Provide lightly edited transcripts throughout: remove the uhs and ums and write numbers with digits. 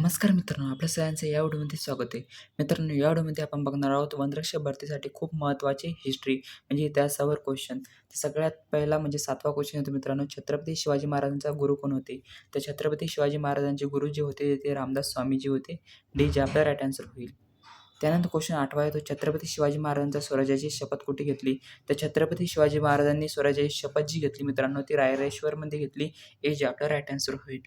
नमस्कार मित्रांनो, आपल्या सगळ्यांचं या व्हिडिओमध्ये स्वागत आहे. मित्रांनो, या व्हिडिओमध्ये आपण बघणार आहोत वनरक्षक भरतीसाठी खूप महत्त्वाचे हिस्ट्री म्हणजे इतिहासावर क्वेश्चन. तर सगळ्यात पहिला म्हणजे 7वा क्वेश्चन येतो मित्रांनो, छत्रपती शिवाजी महाराजांचा गुरु कोण होते? तर छत्रपती शिवाजी महाराजांचे गुरु जे होते ते रामदास स्वामीजी होते. डी जे आपला राईट आन्सर होईल. त्यानंतर क्वेश्चन 8वा येतो, छत्रपती शिवाजी महाराजांचा स्वराज्याची शपथ कुठे घेतली? तर छत्रपती शिवाजी महाराजांनी स्वराज्याची शपथ जी घेतली मित्रांनो, ती रायरेश्वरमध्ये घेतली. ए जे आपला राईट आन्सर होईल.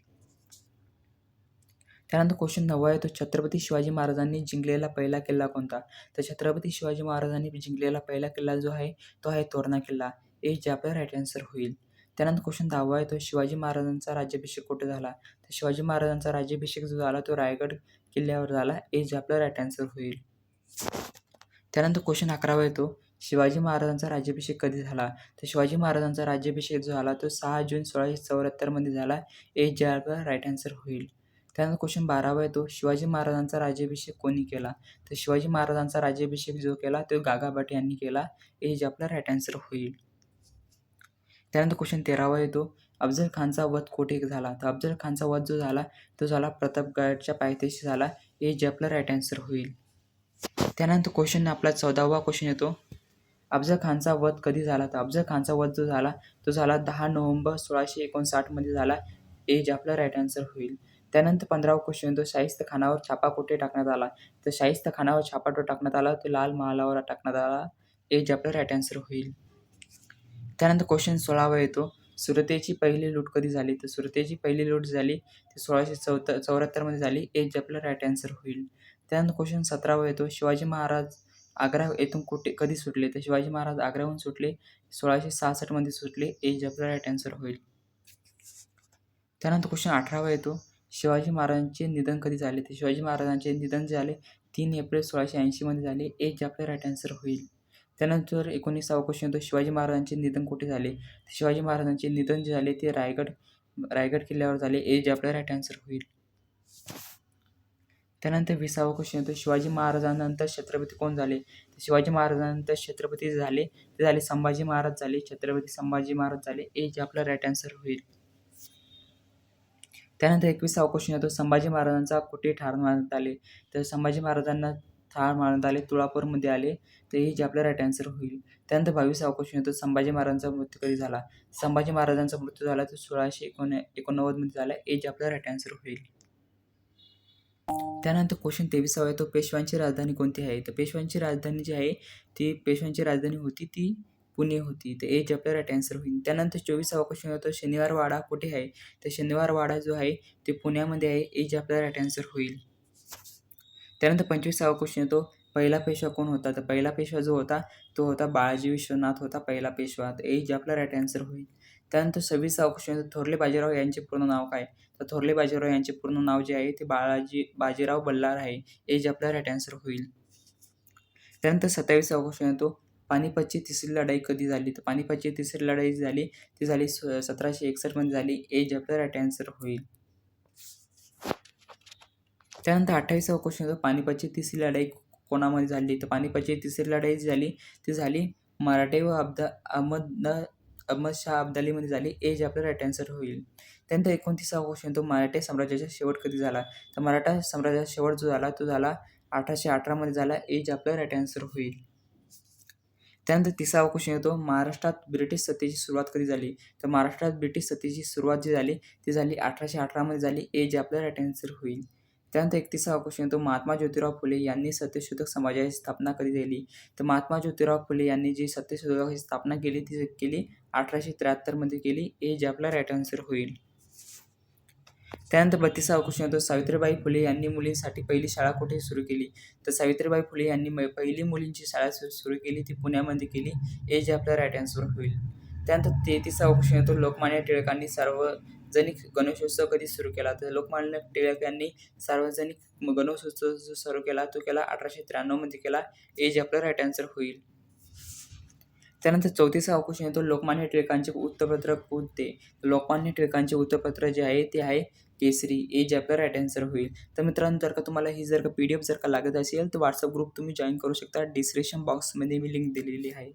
त्यानंतर क्वेश्चन 9वा येतो, छत्रपती शिवाजी महाराजांनी जिंकलेला पहिला किल्ला कोणता? तर छत्रपती शिवाजी महाराजांनी जिंकलेला पहिला किल्ला जो आहे तो आहे तोरणा किल्ला. ए जे आपला राईट आन्सर होईल. त्यानंतर क्वेश्चन 10वा येतो, शिवाजी महाराजांचा राज्याभिषेक कुठे झाला? तर शिवाजी महाराजांचा राज्याभिषेक जो झाला तो रायगड किल्ल्यावर झाला. ए जे आपला राईट आन्सर होईल. त्यानंतर क्वेश्चन 11वा येतो, शिवाजी महाराजांचा राज्याभिषेक कधी झाला? तर शिवाजी महाराजांचा राज्याभिषेक जो झाला तो 6 जून 1674 मध्ये झाला. ए जे आपला राईट आन्सर होईल. त्यानंतर क्वेश्चन 12वा येतो, शिवाजी महाराजांचा राज्याभिषेक कोणी केला? तर शिवाजी महाराजांचा राज्याभिषेक जो केला तो गागा भट यांनी केला. ए जे आपला राईट आन्सर होईल. त्यानंतर क्वेश्चन 13वा येतो, अफजल खानचा वध कुठे झाला? तर अफजल खानचा वध जो झाला तो झाला प्रतापगडच्या पायथ्याशी झाला. ए जे आपला राईट आन्सर होईल. त्यानंतर क्वेश्चन आपला 14वा क्वेश्चन येतो, अफजल खानचा वध कधी झाला? तर अफजल खानचा वध जो झाला तो झाला 10 नोव्हेंबर 1659 मध्ये झाला. ए जे आपला राईट आन्सर होईल. त्यानंतर 15वा क्वेश्चन येतो, शाहिस्त खानावर छापा कुठे टाकण्यात आला? तर शाहिस्त खानावर छापा तो टाकण्यात आला तो लाल महालावर टाकण्यात आला. ए जे आपला राईट आन्सर होईल. त्यानंतर क्वेश्चन 16वा येतो, सुरतेची पहिली लूट कधी झाली? तर सुरतेची पहिली लूट झाली ती 1674 मध्ये झाली. ए जे आपला राईट आन्सर होईल. त्यानंतर क्वेश्चन 17वा येतो, शिवाजी महाराज आग्रा येथून कधी सुटले? तर शिवाजी महाराज आग्र्याहून सुटले 1666 मध्ये सुटले. ए जे आपला राईट आन्सर होईल. त्यानंतर क्वेश्चन 18वा येतो, शिवाजी महाराजांचे निधन कधी झाले? तर शिवाजी महाराजांचे निधन झाले 3 एप्रिल 1680 मध्ये झाले. ए जे आपला राईट आन्सर होईल. त्यानंतर 19वा क्वेश्चन येतो, शिवाजी महाराजांचे निधन कुठे झाले? तर शिवाजी महाराजांचे निधन जे झाले ते रायगड किल्ल्यावर झाले. ए जे आपला राईट आन्सर होईल. त्यानंतर 20वा क्वेश्चन येतो, शिवाजी महाराजांनंतर छत्रपती कोण झाले? तर शिवाजी महाराजांनंतर छत्रपती झाले ते झाले संभाजी महाराज झाले. छत्रपती संभाजी महाराज झाले. ए जे आपला राईट आन्सर होईल. त्यानंतर 21वा क्वेश्चन येतो, संभाजी महाराजांचा कुठे ठार मारण्यात आले? तर संभाजी महाराजांना ठार मारण्यात आले तुळापूरमध्ये आले. तर हे जे आपला राईट आन्सर होईल. त्यानंतर 22वा क्वेश्चन येतो, संभाजी महाराजांचा मृत्यू कधी झाला? संभाजी महाराजांचा मृत्यू झाला तो 1689 मध्ये झाला. ए जे आपला राईट आन्सर होईल. त्यानंतर क्वेश्चन 23वा येतो, पेशव्यांची राजधानी कोणती आहे? तर पेशव्यांची राजधानी जी आहे ती पेशव्यांची राजधानी होती ती पुणे होती. तर ए जे आपला राईट आन्सर होईल. त्यानंतर 24वा क्वेश्चन येतो, शनिवार वाडा कुठे आहे? तर शनिवार वाडा जो आहे ते पुण्यामध्ये आहे. ए जे आपला राईट आन्सर होईल. त्यानंतर 25वा क्वेश्चन येतो, पहिला पेशवा कोण होता? तर पहिला पेशवा जो होता तो होता बाळाजी विश्वनाथ होता पहिला पेशवा. तर ए जे आपला राईट आन्सर होईल. त्यानंतर 26वा क्वेश्चन येतो, थोरले बाजीराव यांचे पूर्ण नाव काय? तर थोरले बाजीराव यांचे पूर्ण नाव जे आहे ते बाजीराव बल्लाळ आहे. ए जे आपला राईट आन्सर होईल. त्यानंतर 27वा क्वेश्चन येतो, पानिपतची तिसरी लढाई कधी झाली? तर पानिपतची तिसरी लढाई झाली ती झाली 1761 मध्ये झाली. ए जे आपला राईट आन्सर होईल. त्यानंतर 28वा क्वेश्चन येतो, पानिपतची तिसरी लढाई कोणामध्ये झाली? तर पानिपतची तिसरी लढाई जी झाली ती झाली मराठे व अहमद शाह अब्दालीमध्ये झाली. ए जे आपला राईट आन्सर होईल. त्यानंतर 29वा क्वेश्चन येतो, मराठा साम्राज्याचा शेवट कधी झाला? तर मराठा साम्राज्याचा शेवट जो झाला तो झाला 1818 मध्ये झाला. ए जे आपला राईट आन्सर होईल. त्यानंतर 30वा क्वेश्चन येतो, महाराष्ट्रात ब्रिटिश सत्तेची सुरुवात कधी झाली? तर महाराष्ट्रात ब्रिटिश सत्तेची सुरुवात जी झाली ती झाली 1818 मध्ये झाली. ए जे आपला राईट आन्सर होईल. त्यानंतर 31वा क्वेश्चन येतो, महात्मा ज्योतिराव फुले यांनी सत्यशोधक समाजाची स्थापना कधी केली? तर महात्मा ज्योतिराव फुले यांनी जी सत्यशोधकाची स्थापना केली ती केली 1873 मध्ये केली. ए जे आपला राईट आन्सर होईल. त्यानंतर 32वा क्वेश्चन येतो, सावित्रीबाई फुले यांनी मुलींसाठी पहिली शाळा कुठे सुरू केली? तर सावित्रीबाई फुले यांनी पहिली मुलींची शाळा सुरू केली ती पुण्यामध्ये केली. ए जे आपला राईट आन्सर होईल. त्यानंतर 33वा क्वेश्चन येतो, लोकमान्य टिळकांनी सार्वजनिक गणेशोत्सव कधी सुरू केला? तर लोकमान्य टिळक यांनी सार्वजनिक गणेशोत्सव जो सुरू केला तो केला 1893 मध्ये केला. ए जे आपला राईट आन्सर होईल. त्यानंतर 34वा क्वेश्चन येतो, लोकमान्य टिळकांचे वृत्तपत्र कोणते? लोकमान्य टिळकांचे वृत्तपत्र जे आहे ते आहे केसरी. ए जे आपला राईट आन्सर होईल. तर मित्रांनो, जर का तुम्हाला ही PDF जर का लागत असेल तर व्हॉट्सअप ग्रुप तुम्ही जॉईन करू शकता. डिस्क्रिप्शन बॉक्समध्ये मी लिंक दिलेली आहे.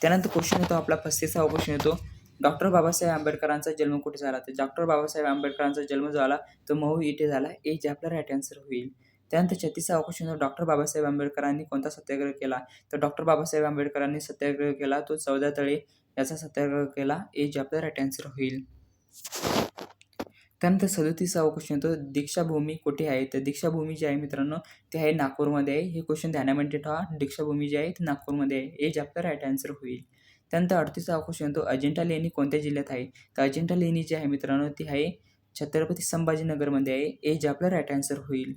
त्यानंतर क्वेश्चन येतो आपला 35वा क्वेश्चन येतो, डॉक्टर बाबासाहेब आंबेडकरांचा जन्म कुठे झाला? तर डॉक्टर बाबासाहेब आंबेडकरांचा जन्म झाला तो महू इथे झाला. ए जे आपला राईट आन्सर होईल. त्यानंतर 36वा क्वेश्चन डॉक्टर बाबासाहेब आंबेडकरांनी कोणता सत्याग्रह केला? तर डॉक्टर बाबासाहेब आंबेडकरांनी सत्याग्रह केला तो 14 तळे याचा सत्याग्रह केला. ए जे आपला राईट आन्सर होईल. त्यानंतर 37वा क्वेश्चन येतो दीक्षाभूमी कुठे आहे? तर दीक्षाभूमी जी आहे मित्रांनो ते आहे नागपूरमध्ये आहे. हे क्वेश्चन ध्यानामध्ये ठेवा. दीक्षाभूमी जी आहे ती नागपूरमध्ये आहे. ए जे आपला राईट आन्सर होईल. त्यानंतर 38वा क्वेश्चन येतो अजिंठा लेणी कोणत्या जिल्ह्यात आहे? तर अजिंठा लेणी जी आहे मित्रांनो ती आहे छत्रपती संभाजीनगरमध्ये आहे. ए जे आपला राईट आन्सर होईल.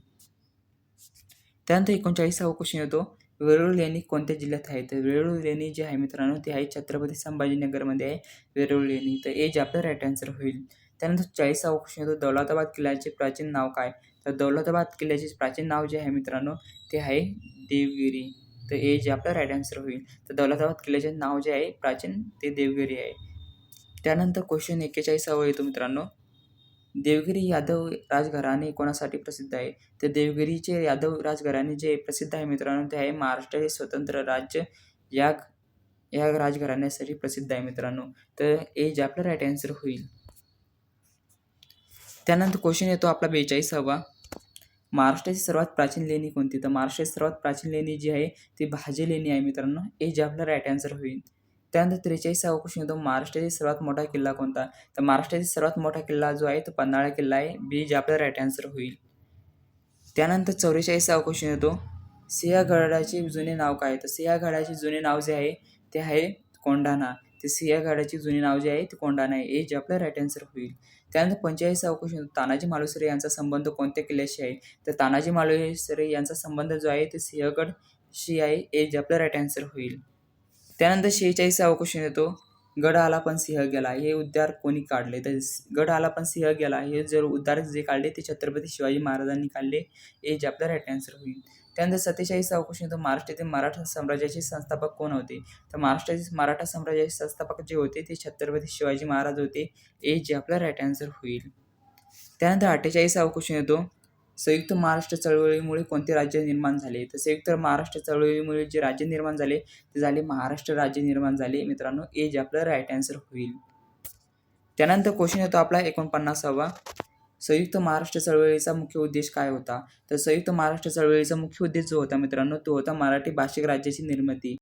त्यानंतर 39वा क्वेश्चन येतो वेरूळ लेणी कोणत्या जिल्ह्यात आहे? तर वेरूळ लेणी जी आहे मित्रांनो ती आहे छत्रपती संभाजीनगरमध्ये आहे वेरूळ लेणी. तर ए जे आपलं राईट आन्सर होईल. त्यानंतर 40वा क्वेश्चन येतो दौलताबाद किल्ल्याचे प्राचीन नाव काय? तर दौलताबाद किल्ल्याचे प्राचीन नाव जे आहे मित्रांनो ते आहे देवगिरी. तर ए जे आपलं राईट आन्सर होईल. तर दौलताबाद किल्ल्याचे नाव जे आहे प्राचीन ते देवगिरी आहे. त्यानंतर क्वेश्चन 41वा येतो मित्रांनो देवगिरी यादव राजघराणे कोणासाठी प्रसिद्ध आहे? तर देवगिरीचे यादव राजघराणे जे प्रसिद्ध आहे मित्रांनो ते आहे महाराष्ट्राचे स्वतंत्र राज्य या या राजघराण्यासाठी प्रसिद्ध आहे मित्रांनो. तर ए जे आपला राईट आन्सर होईल. त्यानंतर क्वेश्चन येतो आपला 42वा महाराष्ट्राची सर्वात प्राचीन लेणी कोणती? तर महाराष्ट्राची सर्वात प्राचीन लेणी जी आहे ती भाजे लेणी आहे मित्रांनो. ए जे आपला राईट आन्सर होईल. त्यानंतर 43वा क्वेश्चन येतो महाराष्ट्राचा सर्वात मोठा किल्ला कोणता? तर महाराष्ट्राचा सर्वात मोठा किल्ला जो आहे तो पन्हाळा किल्ला आहे. बी जे आपला राईट आन्सर होईल. त्यानंतर 44वा क्वेश्चन येतो सिंहगडाचे जुने नाव काय? तर सिंहगडाचे जुने नाव जे आहे ते आहे कोंढाणा. ते सिंहगडाचे जुने नाव जे आहे ते कोंढाणा आहे. ए जे आपला राईट आन्सर होईल. त्यानंतर 45वा क्वेश्चन तानाजी मालुसरे यांचा संबंध कोणत्या किल्ल्याशी आहे? तर तानाजी मालुसरे यांचा संबंध जो आहे ते सिंहगडशी आहे. ए जे आपला राईट आन्सर होईल. त्यानंतर 46वा क्वेश्चन येतो गड आला पण सिंह गेला हे उद्गार कोणी काढले? तर गड आला पण सिंह गेला हे जर उद्गार जे काढले ते छत्रपती शिवाजी महाराजांनी काढले. ए जे आपला राईट आन्सर होईल. त्यानंतर 47वा क्वेश्चन येतो महाराष्ट्रातील मराठा साम्राज्याचे संस्थापक कोण होते? तर महाराष्ट्रातील मराठा साम्राज्याचे संस्थापक जे होते ते छत्रपती शिवाजी महाराज होते. ए जे आपला राईट आन्सर होईल. त्यानंतर 48वा क्वेश्चन येतो संयुक्त महाराष्ट्र चळवळीमुळे कोणते राज्य निर्माण झाले? तर संयुक्त महाराष्ट्र चळवळीमुळे जे राज्य निर्माण झाले ते झाले महाराष्ट्र राज्य निर्माण झाले मित्रांनो. ए जे आपलं राईट आन्सर होईल. त्यानंतर क्वेश्चन येतो आपला 49वा संयुक्त महाराष्ट्र चळवळीचा मुख्य उद्देश काय होता? तर संयुक्त महाराष्ट्र चळवळीचा मुख्य उद्देश जो होता मित्रांनो तो होता मराठी भाषिक राज्याची निर्मिती.